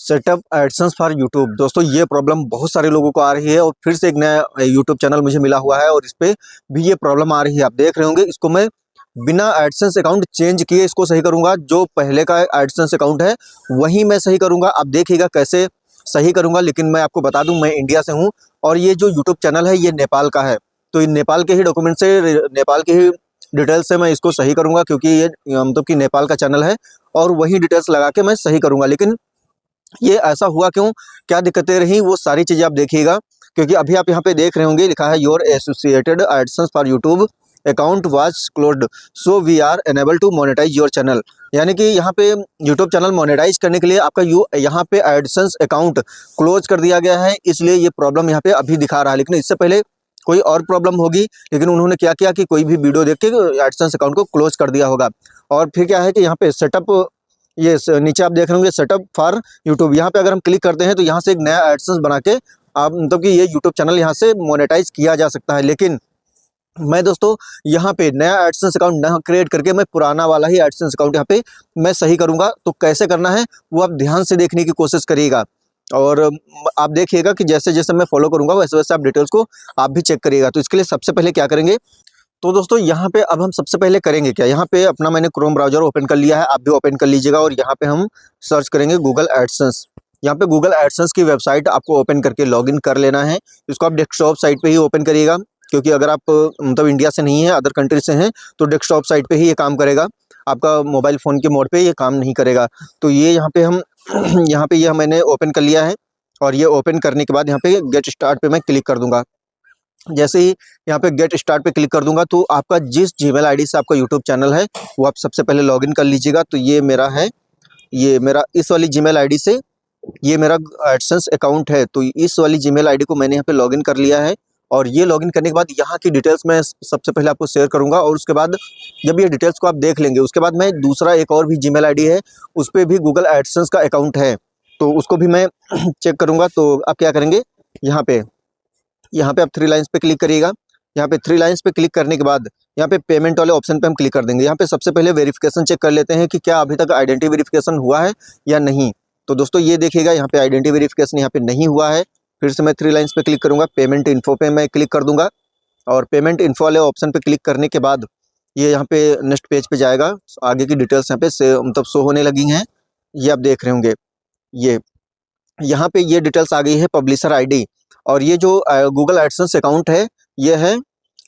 Setup AdSense for YouTube. दोस्तों ये problem बहुत सारे लोगों को आ रही है और फिर से एक नया यूट्यूब चैनल मुझे मिला हुआ है और इस पे भी ये प्रॉब्लम आ रही है। आप देख रहे होंगे, इसको मैं बिना एडसेंस अकाउंट चेंज किए इसको सही करूंगा। जो पहले का एडसेंस अकाउंट है वही मैं सही करूंगा। आप देखिएगा कैसे सही करूंगा। लेकिन मैं आपको बता दूं, मैं इंडिया से हूँ और ये जो यूट्यूब चैनल है ये नेपाल का है। तो ये नेपाल के ही डॉक्यूमेंट से, नेपाल के ही डिटेल्स से मैं इसको सही करूंगा, क्योंकि ये मतलब कि नेपाल का चैनल है और वही डिटेल्स लगा के मैं सही करूंगा। लेकिन ये ऐसा हुआ क्यों, क्या दिक्कतें रही, वो सारी चीज़ें आप देखिएगा। क्योंकि अभी आप यहाँ पे देख रहे होंगे लिखा है your associated AdSense for YouTube account was closed, so we are unable to monetize your channel. यानी कि यहाँ पे यूट्यूब चैनल मोनेटाइज करने के लिए आपका यहाँ पे एडसेंस अकाउंट क्लोज कर दिया गया है, इसलिए ये प्रॉब्लम यहाँ पे अभी दिखा रहा है। लेकिन इससे पहले कोई और प्रॉब्लम होगी, लेकिन उन्होंने क्या किया कि कोई भी वीडियो देख के एडसेंस अकाउंट को क्लोज कर दिया होगा। और फिर क्या है कि यहाँ पे सेटअप, ये नीचे आप देख रहे होंगे सेटअप फॉर यूट्यूब, यहाँ पे अगर हम क्लिक करते हैं तो यहाँ से एक नया एडसेंस बना के आप मतलब कि ये यूट्यूब चैनल यहाँ से मोनेटाइज किया जा सकता है। लेकिन मैं दोस्तों यहाँ पे नया एडसेंस अकाउंट ना क्रिएट करके मैं पुराना वाला ही एडसेंस अकाउंट यहाँ पे मैं सही करूँगा। तो कैसे करना है वो आप ध्यान से देखने की कोशिश करिएगा और आप देखिएगा कि जैसे जैसे मैं फॉलो करूँगा वैसे वैसे आप डिटेल्स को आप भी चेक करिएगा। तो इसके लिए सबसे पहले क्या करेंगे, तो दोस्तों यहाँ पे अब हम सबसे पहले करेंगे क्या, यहाँ पे अपना मैंने क्रोम ब्राउजर ओपन कर लिया है, आप भी ओपन कर लीजिएगा और यहाँ पे हम सर्च करेंगे गूगल एडसेंस। यहाँ पे गूगल एडसेंस की वेबसाइट आपको ओपन करके लॉगिन कर लेना है। इसको आप डेस्कटॉप साइट पे ही ओपन करिएगा, क्योंकि अगर आप मतलब इंडिया से नहीं है, अदर कंट्री से हैं, तो डेस्कटॉप साइट पे ही ये काम करेगा, आपका मोबाइल फ़ोन के मोड पे ये काम नहीं करेगा। तो ये यहाँ पे हम यहाँ पे ये मैंने ओपन कर लिया है और ये ओपन करने के बाद यहाँ पे गेट स्टार्ट पे मैं क्लिक कर दूंगा। जैसे ही यहाँ पे गेट स्टार्ट पे क्लिक कर दूंगा तो आपका जिस जीमेल आईडी से आपका यूट्यूब चैनल है वो आप सबसे पहले लॉगिन कर लीजिएगा। तो ये मेरा है, ये मेरा इस वाली जीमेल आईडी से ये मेरा एडसेंस अकाउंट है। तो इस वाली जीमेल आईडी को मैंने यहाँ पे लॉगिन कर लिया है और ये लॉगिन करने के बाद यहाँ की डिटेल्स मैं सबसे पहले आपको शेयर करूँगा और उसके बाद जब ये डिटेल्स को आप देख लेंगे उसके बाद मैं दूसरा एक और भी जीमेल आईडी है उस पर भी गूगल एडसेंस का अकाउंट है, तो उसको भी मैं चेक करूँगा। तो आप क्या करेंगे, यहाँ पे आप थ्री लाइंस पे क्लिक करिएगा। यहाँ पे थ्री लाइंस पे क्लिक करने के बाद यहाँ पे पेमेंट वाले ऑप्शन पे हम क्लिक कर देंगे। यहाँ पे सबसे पहले वेरिफिकेशन चेक कर लेते हैं कि क्या अभी तक आइडेंटिटी वेरिफिकेशन हुआ है या नहीं। तो दोस्तों ये देखिएगा यहाँ पे आइडेंटिटी वेरिफिकेशन यहाँ पे नहीं हुआ है। फिर से मैं थ्री लाइंस पे क्लिक करूँगा, पेमेंट इन्फो पे मैं क्लिक कर दूंगा और पेमेंट इन्फो वाले ऑप्शन पे क्लिक करने के बाद ये यहाँ पे नेक्स्ट पेज पे जाएगा। आगे की डिटेल्स यहाँ पे मतलब शो होने लगी हैं, ये आप देख रहे होंगे। ये यहाँ पे ये डिटेल्स आ गई है, पब्लिशर आईडी और ये जो गूगल एडसेंस अकाउंट है ये है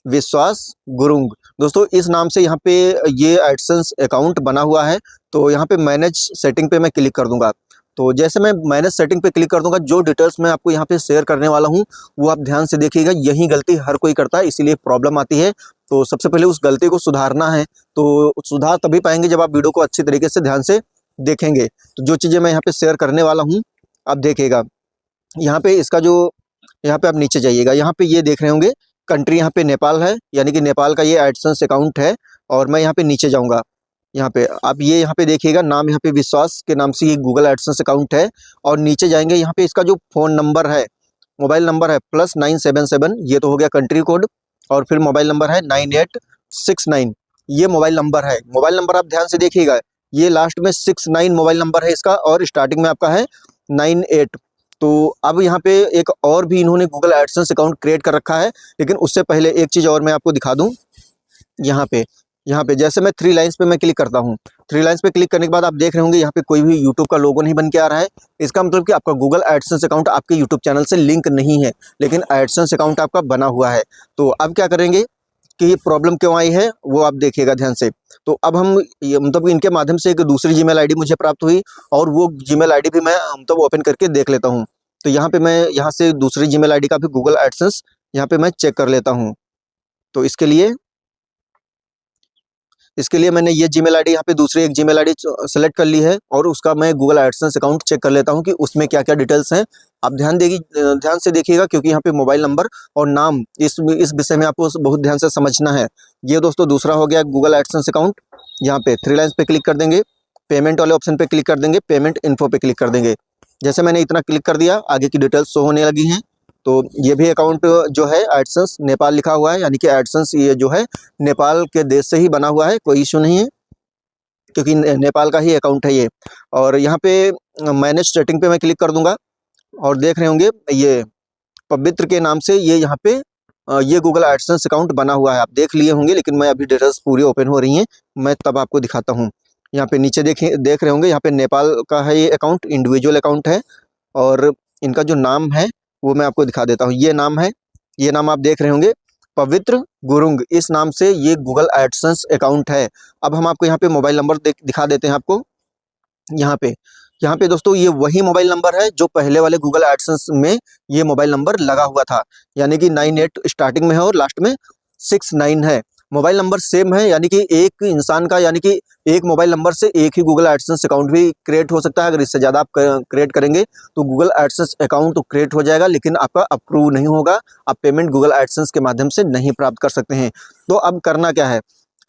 विश्वास गुरुंग। दोस्तों इस नाम से यहाँ पे ये एडसेंस अकाउंट बना हुआ है। तो यहाँ पे मैनेज सेटिंग पे मैं क्लिक कर दूंगा। तो जैसे मैं मैनेज सेटिंग पे क्लिक कर दूंगा, जो डिटेल्स मैं आपको यहाँ पे शेयर करने वाला हूँ वो आप ध्यान से देखिएगा। यही गलती हर कोई करता है, इसीलिए प्रॉब्लम आती है। तो सबसे पहले उस गलती को सुधारना है, तो सुधार तभी पाएंगे जब आप वीडियो को अच्छी तरीके से ध्यान से देखेंगे। तो जो चीज़ें मैं यहाँ पे शेयर करने वाला हूँ आप देखिएगा। यहाँ पे इसका जो, यहाँ पे आप नीचे जाइएगा, यहाँ पे ये देख रहे होंगे कंट्री यहाँ पे नेपाल है, यानी कि नेपाल का ये एडसेंस अकाउंट है। और मैं यहाँ पे नीचे जाऊँगा, यहाँ पे आप ये यहाँ पे देखिएगा नाम यहाँ पे विश्वास के नाम से ये गूगल एडसेंस अकाउंट है। और नीचे जाएंगे, यहाँ पे इसका जो फ़ोन नंबर है, मोबाइल नंबर है +977, ये तो हो गया कंट्री कोड, और फिर मोबाइल नंबर है 9869, ये मोबाइल नंबर है। मोबाइल नंबर आप ध्यान से देखिएगा, ये लास्ट में 69 मोबाइल नंबर है इसका और स्टार्टिंग में आपका है 98। तो अब यहाँ पे एक और भी इन्होंने गूगल एडसेंस अकाउंट क्रिएट कर रखा है। लेकिन उससे पहले एक चीज़ और मैं आपको दिखा दूँ। यहाँ पे जैसे मैं थ्री लाइंस पे मैं क्लिक करता हूँ, थ्री लाइंस पे क्लिक करने के बाद आप देख रहे होंगे यहाँ पे कोई भी यूट्यूब का लोगो नहीं बन के आ रहा है। इसका मतलब कि आपका गूगल एडसेंस अकाउंट आपके यूट्यूब चैनल से लिंक नहीं है, लेकिन एडसेंस अकाउंट आपका बना हुआ है। तो अब क्या करेंगे कि ये प्रॉब्लम क्यों आई है वो आप देखिएगा ध्यान से। तो अब हम ये मतलब इनके माध्यम से एक दूसरी जीमेल आईडी मुझे प्राप्त हुई और वो जीमेल आईडी भी मैं मतलब ओपन करके देख लेता हूँ। तो यहाँ पे मैं यहाँ से दूसरी जीमेल आईडी का भी गूगल एडसेंस यहाँ पे मैं चेक कर लेता हूँ। तो इसके लिए मैंने ये जीमेल आईडी यहाँ पे दूसरी एक जीमेल आईडी सेलेक्ट कर ली है और उसका मैं गूगल एडसेंस अकाउंट चेक कर लेता हूँ कि उसमें क्या क्या डिटेल्स हैं। आप ध्यान से देखिएगा, क्योंकि यहाँ पे मोबाइल नंबर और नाम इस विषय में आपको बहुत ध्यान से समझना है। ये दोस्तों दूसरा हो गया गूगल एडसेंस अकाउंट। यहाँ पे थ्री लाइन्स पे क्लिक कर देंगे, पेमेंट वाले ऑप्शन पे क्लिक कर देंगे, पेमेंट इन्फो पे क्लिक कर देंगे। जैसे मैंने इतना क्लिक कर दिया, आगे की डिटेल्स शो होने लगी हैं। तो ये भी अकाउंट जो है एडसेंस नेपाल लिखा हुआ है, यानी कि एडसेंस ये जो है नेपाल के देश से ही बना हुआ है, कोई इशू नहीं है। क्योंकि नेपाल का ही अकाउंट है ये। और यहाँ पे मैनेज सेटिंग पे मैं क्लिक कर दूंगा और देख रहे होंगे ये पवित्र के नाम से ये यहाँ पे ये गूगल एडसेंस अकाउंट बना हुआ है। आप देख लिए होंगे, लेकिन मैं अभी डिटेल्स पूरी ओपन हो रही हैं, मैं तब आपको दिखाता हूँ। यहाँ पे नीचे देख रहे होंगे, यहाँ पे नेपाल का है ये अकाउंट, इंडिविजुअल अकाउंट है। और इनका जो नाम है वो मैं आपको दिखा देता हूँ। ये नाम है, ये नाम आप देख रहे होंगे पवित्र गुरुंग, इस नाम से ये गूगल एडसेंस अकाउंट है। अब हम आपको यहाँ पे मोबाइल नंबर दिखा देते हैं आपको। यहाँ पे दोस्तों ये वही मोबाइल नंबर है जो पहले वाले गूगल एडसेंस में ये मोबाइल नंबर लगा हुआ था, यानी कि 98 स्टार्टिंग में है और लास्ट में 69 है। मोबाइल नंबर सेम है, यानी कि एक इंसान का, यानी कि एक मोबाइल नंबर से एक ही गूगल एडसेंस अकाउंट भी क्रिएट हो सकता है। अगर इससे ज़्यादा आप क्रिएट करेंगे तो गूगल एडसेंस अकाउंट तो क्रिएट हो जाएगा, लेकिन आपका अप्रूव नहीं होगा, आप पेमेंट गूगल एडसेंस के माध्यम से नहीं प्राप्त कर सकते हैं। तो अब करना क्या है,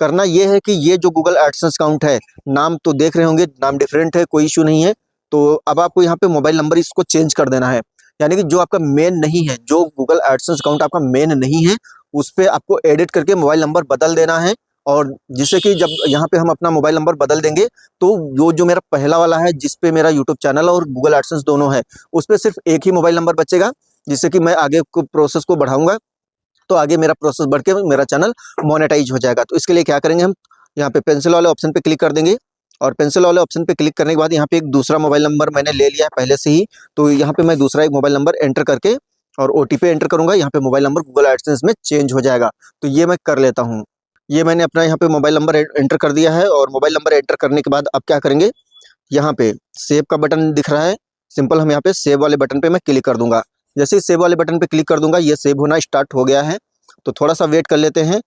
करना ये है कि ये जो गूगल एडसेंस अकाउंट है, नाम तो देख रहे होंगे, नाम डिफरेंट है, कोई इशू नहीं है। तो अब आपको यहाँ पे मोबाइल नंबर इसको चेंज कर देना है, यानी कि जो आपका मेन नहीं है, जो गूगल एडसेंस अकाउंट आपका मेन नहीं है, उस पर आपको एडिट करके मोबाइल नंबर बदल देना है। और जिससे कि जब यहाँ पे हम अपना मोबाइल नंबर बदल देंगे तो वो जो मेरा पहला वाला है, जिस पे मेरा यूट्यूब चैनल और गूगल एडसेंस दोनों है, उस पर सिर्फ एक ही मोबाइल नंबर बचेगा, जिससे कि मैं आगे को प्रोसेस को बढ़ाऊंगा तो आगे मेरा प्रोसेस बढ़ के मेरा चैनल मोनेटाइज हो जाएगा। तो इसके लिए क्या करेंगे, हम यहाँ पे पेंसिल वाले ऑप्शन पे क्लिक कर देंगे। और पेंसिल वाले ऑप्शन पे क्लिक करने के बाद यहाँ पे एक दूसरा मोबाइल नंबर मैंने ले लिया है पहले से ही, तो यहाँ पे मैं दूसरा एक मोबाइल नंबर एंटर करके और OTP एंटर करूंगा। यहाँ पे मोबाइल नंबर गूगल एडसेंस में चेंज हो जाएगा। तो ये मैं कर लेता हूँ। ये मैंने अपना यहाँ पे मोबाइल नंबर एंटर कर दिया है। और मोबाइल नंबर एंटर करने के बाद अब क्या करेंगे, यहाँ पे सेव का बटन दिख रहा है, सिंपल हम यहाँ पे सेव वाले बटन पे मैं क्लिक कर दूंगा। जैसे ही सेव वाले बटन पे क्लिक कर दूंगा, ये सेव होना स्टार्ट हो गया है। तो थोड़ा सा वेट कर लेते हैं।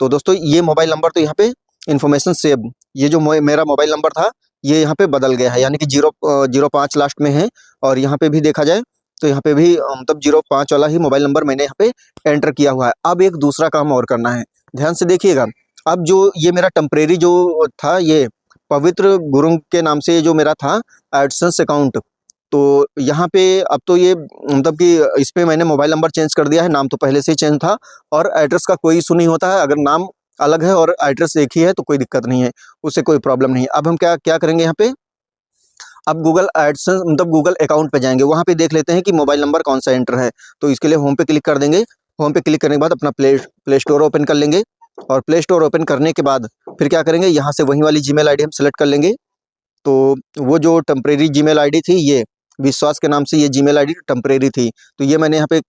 तो दोस्तों ये मोबाइल नंबर तो यहाँ पे इन्फॉर्मेशन सेव, ये जो मेरा मोबाइल नंबर था ये यहाँ पे बदल गया है, यानी कि 005 लास्ट में है। और यहाँ पे भी देखा जाए तो यहाँ पे भी मतलब 05 वाला ही मोबाइल नंबर मैंने यहाँ पे एंटर किया हुआ है। अब एक दूसरा काम और करना है, ध्यान से देखिएगा। अब जो ये मेरा टेम्परेरी जो था, ये पवित्र गुरुंग के नाम से जो मेरा था एडसेंस अकाउंट, तो यहाँ पे अब तो ये मतलब कि इस पे मैंने मोबाइल नंबर चेंज कर दिया है, नाम तो पहले से ही चेंज था। और एड्रेस का कोई इशू नहीं होता है, अगर नाम अलग है और एड्रेस एक ही है तो कोई दिक्कत नहीं है, उससे कोई प्रॉब्लम नहीं है। अब हम क्या क्या करेंगे, यहाँ पे अब गूगल एडसेंस मतलब गूगल अकाउंट पे जाएंगे, वहाँ पे देख लेते हैं कि मोबाइल नंबर कौन सा एंटर है। तो इसके लिए होम पे क्लिक कर देंगे। होम पे क्लिक करने के बाद अपना प्ले स्टोर ओपन कर लेंगे। और प्ले स्टोर ओपन करने के बाद फिर क्या करेंगे, यहाँ से वही वाली जीमेल आईडी हम सेलेक्ट कर लेंगे। तो वो जो टेम्परेरी जीमेल आईडी थी, ये विश्वास के नाम से ये जीमेल आईडी टेम्परेरी थी, तो ये मैंने यहाँ पे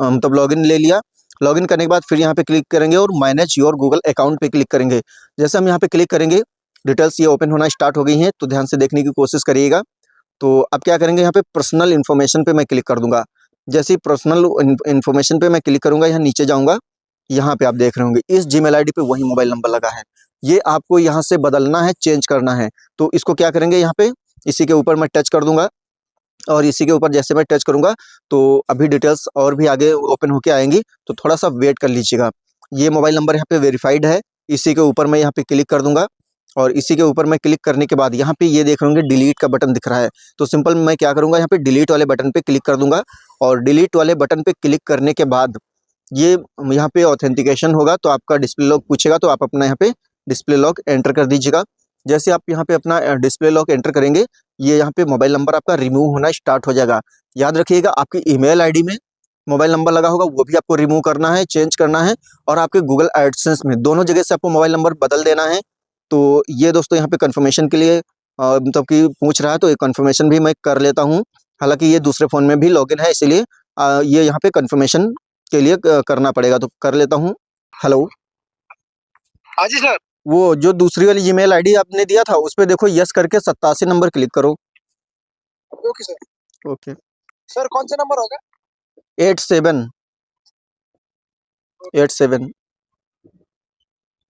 मतलब लॉगिन ले लिया। लॉगिन करने के बाद फिर यहाँ पे क्लिक करेंगे और मैनेज योर गूगल अकाउंट पे क्लिक करेंगे। जैसे हम यहाँ पे क्लिक करेंगे, डिटेल्स ये ओपन होना स्टार्ट हो गई हैं, तो ध्यान से देखने की कोशिश करिएगा। तो अब क्या करेंगे, यहाँ पे पर्सनल इन्फॉर्मेशन पे मैं क्लिक कर दूंगा। जैसे ही पर्सनल इन्फॉर्मेशन पे मैं क्लिक करूंगा, यहाँ नीचे जाऊंगा, यहाँ पे आप देख रहे होंगे इस जीमेल आईडी पे वही मोबाइल नंबर लगा है। ये आपको यहाँ से बदलना है, चेंज करना है। तो इसको क्या करेंगे, यहाँ पे इसी के ऊपर मैं टच कर दूंगा। और इसी के ऊपर जैसे मैं टच करूंगा तो अभी डिटेल्स और भी आगे ओपन होके आएंगी, तो थोड़ा सा वेट कर लीजिएगा। ये मोबाइल नंबर यहाँ पे वेरीफाइड है, इसी के ऊपर मैं यहाँ पे क्लिक कर दूंगा। और इसी के ऊपर मैं क्लिक करने के बाद यहाँ पे ये देख रहे होंगे डिलीट का बटन दिख रहा है। तो सिंपल मैं क्या करूँगा, यहाँ पे डिलीट वाले बटन पे क्लिक कर दूंगा। और डिलीट वाले बटन पे क्लिक करने के बाद ये यहाँ पे ऑथेंटिकेशन होगा, तो आपका डिस्प्ले लॉक पूछेगा, तो आप अपना यहाँ पे डिस्प्ले लॉक एंटर कर दीजिएगा। जैसे आप यहाँ पे अपना डिस्प्ले लॉक एंटर करेंगे, ये यहाँ पे मोबाइल नंबर आपका रिमूव होना स्टार्ट हो जाएगा। याद रखिएगा, आपकी ईमेल आईडी में मोबाइल नंबर लगा होगा, वो भी आपको रिमूव करना है, चेंज करना है। और आपके गूगल एडसेंस में दोनों जगह से आपको मोबाइल नंबर बदल देना है। तो ये दोस्तों यहाँ पे कंफर्मेशन के लिए मतलब कि पूछ रहा है, तो ये कंफर्मेशन भी मैं कर लेता हूँ। हालांकि ये दूसरे फ़ोन में भी लॉगिन है, इसीलिए ये यहाँ पे कंफर्मेशन के लिए करना पड़ेगा, तो कर लेता हूँ। हेलो, हाँ जी सर। वो जो दूसरी वाली जीमेल आईडी आपने दिया था, उस पे देखो यस करके 87 नंबर क्लिक करो। Okay sir. ओके, सर कौन सा नंबर होगा? 87 87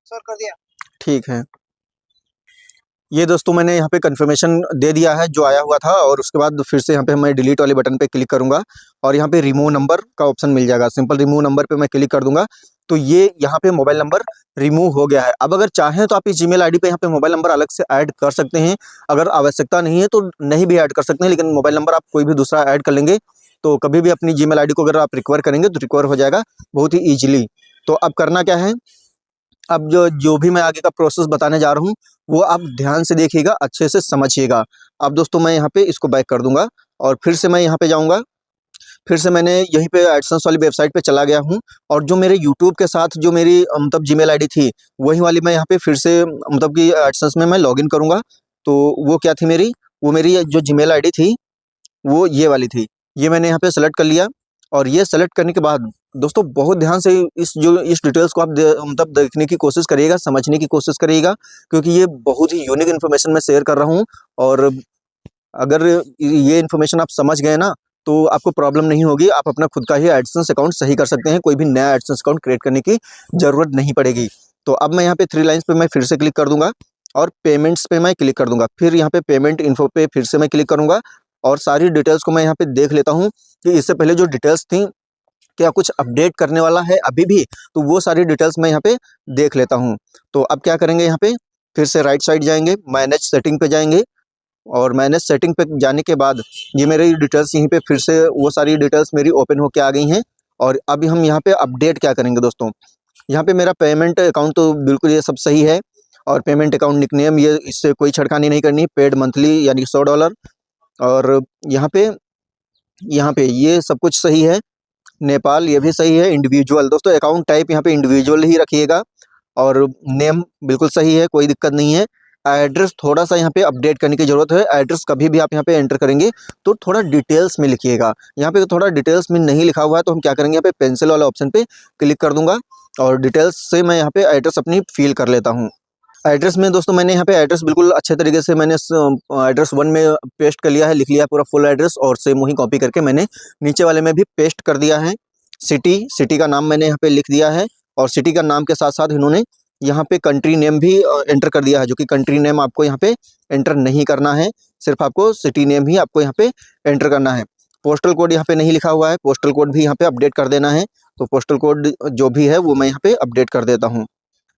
सर कर दिया। ठीक है। ये दोस्तों मैंने यहाँ पे कंफर्मेशन दे दिया है जो आया हुआ था। और उसके बाद फिर से यहाँ पे मैं डिलीट वाले बटन पे क्लिक करूँगा और यहाँ पे रिमूव नंबर का ऑप्शन मिल जाएगा। सिंपल रिमूव नंबर पे मैं क्लिक कर दूंगा, तो ये यहाँ पे मोबाइल नंबर रिमूव हो गया है। अब अगर चाहें तो आप इस जीमेल आईडी पे यहाँ पे मोबाइल नंबर अलग से ऐड कर सकते हैं। अगर आवश्यकता नहीं है तो नहीं भी ऐड कर सकते हैं, लेकिन मोबाइल नंबर आप कोई भी दूसरा ऐड कर लेंगे तो कभी भी अपनी जीमेल आईडी को अगर आप रिकवर करेंगे तो रिकवर हो जाएगा बहुत ही ईजिली। तो अब करना क्या है, अब जो जो भी मैं आगे का प्रोसेस बताने जा रहा हूँ वो आप ध्यान से देखिएगा, अच्छे से समझिएगा। अब दोस्तों मैं यहाँ पे इसको बैक कर दूंगा और फिर से मैं यहाँ पे जाऊँगा। फिर से मैंने यहीं पे एडसेंस वाली वेबसाइट पे चला गया हूँ और जो मेरे यूट्यूब के साथ जो मेरी मतलब जीमेल आईडी थी वही वाली मैं यहाँ पे फिर से मतलब कि एडसेंस में मैं लॉगिन करूँगा। तो वो क्या थी मेरी, वो मेरी जो जीमेल आईडी थी वो ये वाली थी। ये मैंने यहाँ पे सेलेक्ट कर लिया और ये सेलेक्ट करने के बाद दोस्तों बहुत ध्यान से इस डिटेल्स को आप मतलब देखने की कोशिश करिएगा, समझने की कोशिश करिएगा, क्योंकि ये बहुत ही यूनिक इन्फॉर्मेशन मैं शेयर कर रहा हूँ। और अगर ये इन्फॉर्मेशन आप समझ गए ना तो आपको प्रॉब्लम नहीं होगी, आप अपना खुद का ही एडसेंस अकाउंट सही कर सकते हैं, कोई भी नया एडसेंस अकाउंट क्रिएट करने की ज़रूरत नहीं पड़ेगी। तो अब मैं यहाँ पे 3 लाइन्स पे मैं फिर से क्लिक कर दूंगा और पेमेंट्स पे मैं क्लिक कर दूंगा। फिर यहाँ पे पेमेंट इन्फो पे फिर से मैं क्लिक करूंगा और सारी डिटेल्स को मैं यहाँ पे देख लेता हूँ कि इससे पहले जो डिटेल्स थी क्या कुछ अपडेट करने वाला है अभी भी, तो वो सारी डिटेल्स मैं यहाँ पे देख लेता हूँ। तो अब क्या करेंगे, यहाँ पे फिर से राइट साइड जाएंगे, मैनेज सेटिंग पे जाएंगे और मैनेज सेटिंग पे जाने के बाद ये मेरी डिटेल्स यहीं पे फिर से वो सारी डिटेल्स मेरी ओपन होके आ गई हैं। और अभी हम यहाँ पे अपडेट क्या करेंगे दोस्तों, यहाँ पे मेरा पेमेंट अकाउंट तो बिल्कुल ये सब सही है और पेमेंट अकाउंट निकनेम ये इससे कोई छड़खानी नहीं करनी, पेड मंथली यानी $100। और यहाँ पे ये सब कुछ सही है, नेपाल ये भी सही है। इंडिविजुअल दोस्तों अकाउंट टाइप यहाँ पे इंडिविजुअल ही रखिएगा और नेम बिल्कुल सही है, कोई दिक्कत नहीं है। एड्रेस थोड़ा सा यहाँ पे अपडेट करने की ज़रूरत है, एड्रेस कभी भी आप यहाँ पे एंटर करेंगे तो थोड़ा डिटेल्स में लिखिएगा। यहाँ पे थोड़ा डिटेल्स में नहीं लिखा हुआ है तो हम क्या करेंगे, यहाँ पे पेंसिल वाला ऑप्शन पे क्लिक कर दूंगा और डिटेल्स से मैं यहाँ पे एड्रेस अपनी फिल कर लेता हूँ। एड्रेस में दोस्तों मैंने यहाँ पे एड्रेस बिल्कुल अच्छे तरीके से मैंने एड्रेस 1 में पेस्ट कर लिया है, लिख लिया पूरा फुल एड्रेस और सेम वही कॉपी करके मैंने नीचे वाले में भी पेस्ट कर दिया है। सिटी का नाम मैंने यहाँ पे लिख दिया है और सिटी का नाम के साथ साथ इन्होंने यहाँ पे कंट्री नेम भी एंटर कर दिया है, जो कि कंट्री नेम आपको यहाँ पे एंटर नहीं करना है, सिर्फ आपको सिटी नेम ही आपको यहाँ पे एंटर करना है। पोस्टल कोड यहाँ पे नहीं लिखा हुआ है, पोस्टल कोड भी यहाँ पे अपडेट कर देना है। तो पोस्टल कोड जो भी है वो मैं यहाँ पे अपडेट कर देता हूँ।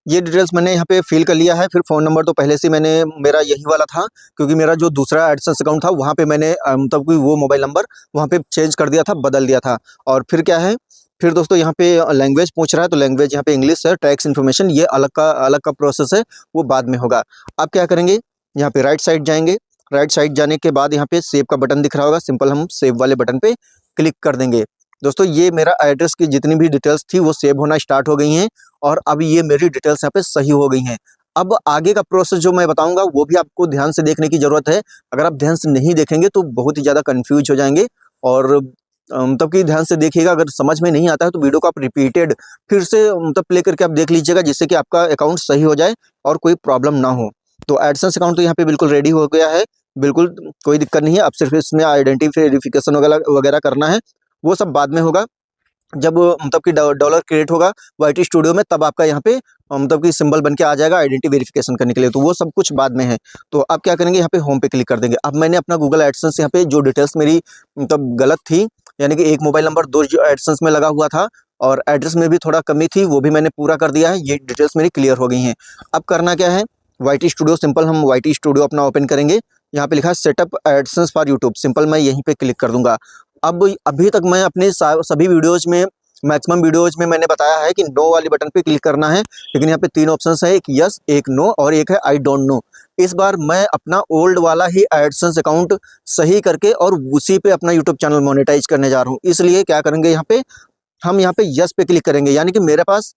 ये डिटेल्स मैंने यहाँ पे फिल कर लिया है। फिर फ़ोन नंबर तो पहले से मैंने मेरा यही वाला था, क्योंकि मेरा जो दूसरा एडसेंस अकाउंट था वहाँ पे मैंने मतलब कि वो मोबाइल नंबर वहाँ पे चेंज कर दिया था, बदल दिया था। और फिर क्या है, फिर दोस्तों यहाँ पे लैंग्वेज पूछ रहा है तो लैंग्वेज यहाँ पे इंग्लिश है। टैक्स इन्फॉर्मेशन ये अलग का प्रोसेस है, वो बाद में होगा। अब क्या करेंगे, यहाँ पे राइट साइड जाएंगे, राइट साइड जाने के बाद यहाँ पे सेव का बटन दिख रहा होगा, सिंपल हम सेव वाले बटन पे क्लिक कर देंगे। दोस्तों ये मेरा एड्रेस की जितनी भी डिटेल्स थी वो सेव होना स्टार्ट हो गई हैं और अब ये मेरी डिटेल्स यहाँ पे सही हो गई हैं। अब आगे का प्रोसेस जो मैं बताऊंगा वो भी आपको ध्यान से देखने की ज़रूरत है। अगर आप ध्यान से नहीं देखेंगे तो बहुत ही ज़्यादा कन्फ्यूज हो जाएंगे। और मतलब कि ध्यान से देखिएगा, अगर समझ में नहीं आता है तो वीडियो को आप रिपीटेड फिर से मतलब प्ले करके आप देख लीजिएगा, जिससे कि आपका अकाउंट सही हो जाए और कोई प्रॉब्लम ना हो। तो एडसेंस अकाउंट तो यहाँ पे बिल्कुल रेडी हो गया है, बिल्कुल कोई दिक्कत नहीं है। अब सिर्फ इसमें आइडेंटिटी वेरिफिकेशन वगैरह करना है, वो सब बाद में होगा। जब मतलब कि डॉलर क्रिएट होगा वाईटी स्टूडियो में, तब आपका यहाँ पे मतलब कि सिंबल बन के आ जाएगा आइडेंटिटी वेरिफिकेशन करने के लिए, तो वो सब कुछ बाद में है। तो अब क्या करेंगे, यहाँ पे होम पे क्लिक कर देंगे। अब मैंने अपना गूगल एडसेंस यहाँ पे जो डिटेल्स मेरी मतलब गलत थी, यानी कि एक मोबाइल नंबर 2 जो एडसेंस में लगा हुआ था और एड्रेस में भी थोड़ा कमी थी, वो भी मैंने पूरा कर दिया है। ये डिटेल्स मेरी क्लियर हो गई हैं। अब करना क्या है, वाईटी स्टूडियो, सिंपल हम वाईटी स्टूडियो अपना ओपन करेंगे। यहाँ पे लिखा है setup AdSense for YouTube, simple मैं यहीं पे क्लिक कर दूंगा। अब अभी तक मैं अपने सभी वीडियोज में, मैक्सिमम वीडियोज में मैंने बताया है कि नो वाली बटन पे क्लिक करना है, लेकिन यहाँ पे 3 ऑप्शंस है, एक यस, एक नो और एक है आई डोंट नो। इस बार मैं अपना ओल्ड वाला ही एडसेंस अकाउंट सही करके और उसी पे अपना यूट्यूब चैनल मोनेटाइज करने जा रहा हूँ। इसलिए क्या करेंगे, यहाँ पे हम यहाँ पे यस पे क्लिक करेंगे, यानी कि मेरे पास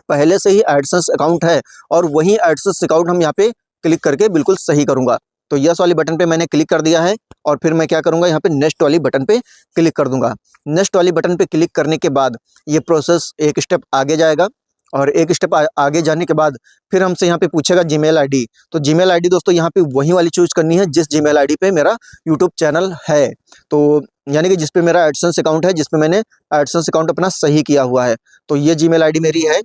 पहले से ही एडसेंस अकाउंट है और वही एडसेंस अकाउंट हम यहाँ पे क्लिक करके बिल्कुल सही करूंगा। तो यस वाली बटन पे मैंने क्लिक कर दिया है और फिर मैं क्या करूंगा, यहाँ पे नेक्स्ट वाली बटन पे क्लिक कर दूंगा। नेक्स्ट वाली बटन पे क्लिक करने के बाद ये प्रोसेस एक स्टेप आगे जाएगा और एक स्टेप आगे जाने के बाद फिर हमसे यहाँ पे पूछेगा जीमेल आईडी। तो जीमेल आईडी दोस्तों यहाँ पे वही वाली चूज करनी है जिस जीमेल आईडी पे मेरा यूट्यूब चैनल है, तो यानी कि जिस पे मेरा एडसेंस अकाउंट है, जिसपे मैंने एडसेंस अकाउंट अपना सही किया हुआ है। तो ये जीमेल आईडी मेरी है,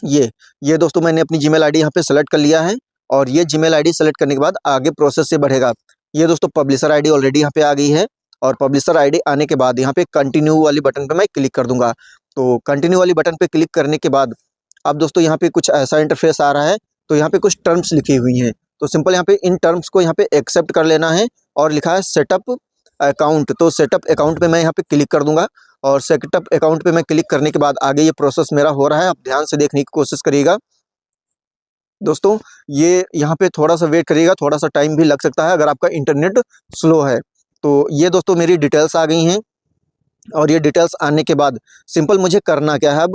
ये दोस्तों मैंने अपनी जीमेल आईडी यहाँ पे सेलेक्ट कर लिया है और ये जीमेल आईडी सेलेक्ट करने के बाद आगे प्रोसेस से बढ़ेगा। ये दोस्तों पब्लिशर आईडी ऑलरेडी यहाँ पे आ गई है और पब्लिशर आईडी आने के बाद यहाँ पे कंटिन्यू वाली बटन पे मैं क्लिक कर दूंगा। तो कंटिन्यू वाली बटन पे क्लिक करने के बाद अब दोस्तों यहाँ पे कुछ ऐसा इंटरफेस आ रहा है। तो यहाँ पे कुछ टर्म्स लिखी हुई हैं, तो सिंपल यहाँ पे इन टर्म्स को यहाँ पे एक्सेप्ट कर लेना है और लिखा है सेटअप अकाउंट। तो सेटअप अकाउंट पे मैं यहाँ पे क्लिक कर दूंगा और सेटअप अकाउंट पे मैं क्लिक करने के बाद आगे ये प्रोसेस मेरा हो रहा है, आप ध्यान से देखने की कोशिश करिएगा। दोस्तों ये यहाँ पे थोड़ा सा वेट करिएगा, थोड़ा सा टाइम भी लग सकता है अगर आपका इंटरनेट स्लो है। तो ये दोस्तों मेरी डिटेल्स आ गई हैं, और ये डिटेल्स आने के बाद सिंपल मुझे करना क्या है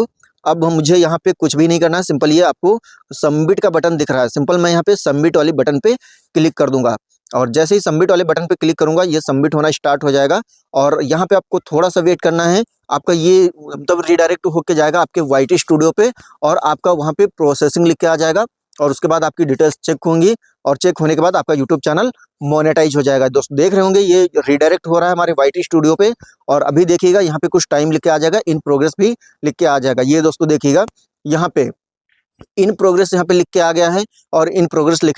अब मुझे यहाँ पे कुछ भी नहीं करना है। सिंपल ये आपको सबमिट का बटन दिख रहा है, सिंपल मैं यहाँ पे सबमिट वाली बटन पे क्लिक कर दूंगा, और जैसे ही सबमिट वाले बटन पे क्लिक करूंगा ये सबमिट होना स्टार्ट हो जाएगा। और यहाँ पे आपको थोड़ा सा वेट करना है, आपका ये मतलब रिडायरेक्ट होके जाएगा आपके वाईटी स्टूडियो पे, और आपका वहाँ पे प्रोसेसिंग लिख के आ जाएगा, और उसके बाद आपकी डिटेल्स चेक होंगी, और चेक होने के बाद आपका यूट्यूब चैनल मोनेटाइज हो जाएगा। दोस्तों देख रहे होंगे ये रिडायरेक्ट हो रहा है हमारे वाईटी स्टूडियो पे, और अभी देखिएगा यहाँ पे कुछ टाइम लिख के आ जाएगा, इन प्रोग्रेस भी लिख के आ जाएगा। ये दोस्तों देखिएगा यहाँ पे इन प्रोग्रेस यहाँ पे लिख के आ गया है, और इन प्रोग्रेस लिख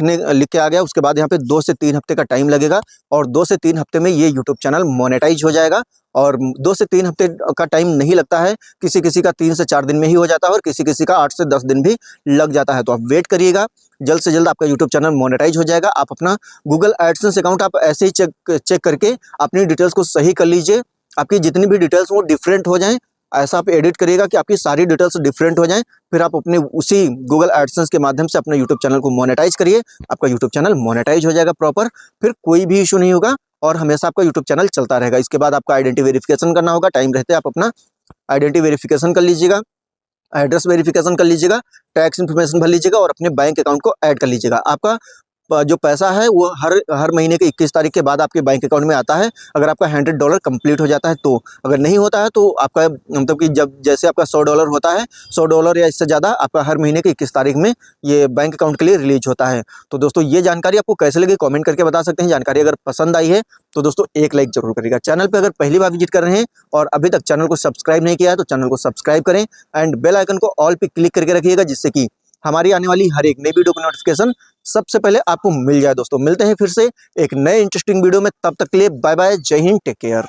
के आ गया। उसके बाद यहाँ पे 2 से 3 हफ्ते का टाइम लगेगा, और 2 से 3 हफ्ते में ये यूट्यूब चैनल मोनेटाइज हो जाएगा। और 2 से 3 हफ्ते का टाइम नहीं लगता है, किसी किसी का 3 से 4 दिन में ही हो जाता है, और किसी किसी का 8 से 10 दिन भी लग जाता है। तो आप वेट करिएगा, जल्द से जल्द आपका यूट्यूब चैनल मोनेटाइज हो जाएगा। आप अपना गूगल एडसेंस अकाउंट आप ऐसे ही चेक करके अपनी डिटेल्स को सही कर लीजिए। आपकी जितनी भी डिटेल्स वो डिफरेंट हो जाएं, ऐसा आप एडिट करिएगा कि आपकी सारी डिटेल्स डिफरेंट हो जाएं, फिर आप अपने उसी गूगल एडसेंस के माध्यम से अपने यूट्यूब चैनल को मोनेटाइज करिए। आपका यूट्यूब चैनल मोनेटाइज हो जाएगा प्रॉपर, फिर कोई भी इशू नहीं होगा, और हमेशा आपका यूट्यूब चैनल चलता रहेगा। इसके बाद आपका आइडेंटिटी वेरिफिकेशन करना होगा, टाइम रहते आप अपना आइडेंटिटी वेरिफिकेशन कर लीजिएगा, एड्रेस वेरिफिकेशन कर लीजिएगा, टैक्स इन्फॉर्मेशन भर लीजिएगा, और अपने बैंक अकाउंट को ऐड कर लीजिएगा। आपका जो पैसा है वो हर महीने के 21 तारीख के बाद आपके बैंक अकाउंट में आता है, अगर आपका $100 कंप्लीट हो जाता है तो। अगर नहीं होता है तो आपका मतलब कि जब जैसे आपका $100 होता है, $100 या इससे ज़्यादा आपका हर महीने के 21 तारीख में ये बैंक अकाउंट के लिए रिलीज होता है। तो दोस्तों ये जानकारी आपको कैसे लगी कमेंट करके बता सकते हैं। जानकारी अगर पसंद आई है तो दोस्तों एक लाइक जरूर करिएगा। चैनल पर अगर पहली बार विजिट कर रहे हैं और अभी तक चैनल को सब्सक्राइब नहीं किया है तो चैनल को सब्सक्राइब करें, एंड बेल आइकन को ऑल पे क्लिक करके रखिएगा, जिससे कि हमारी आने वाली हर एक नई वीडियो की नोटिफिकेशन सबसे पहले आपको मिल जाए। दोस्तों मिलते हैं फिर से एक नए इंटरेस्टिंग वीडियो में, तब तक के लिए बाय बाय, जय हिंद, टेक केयर।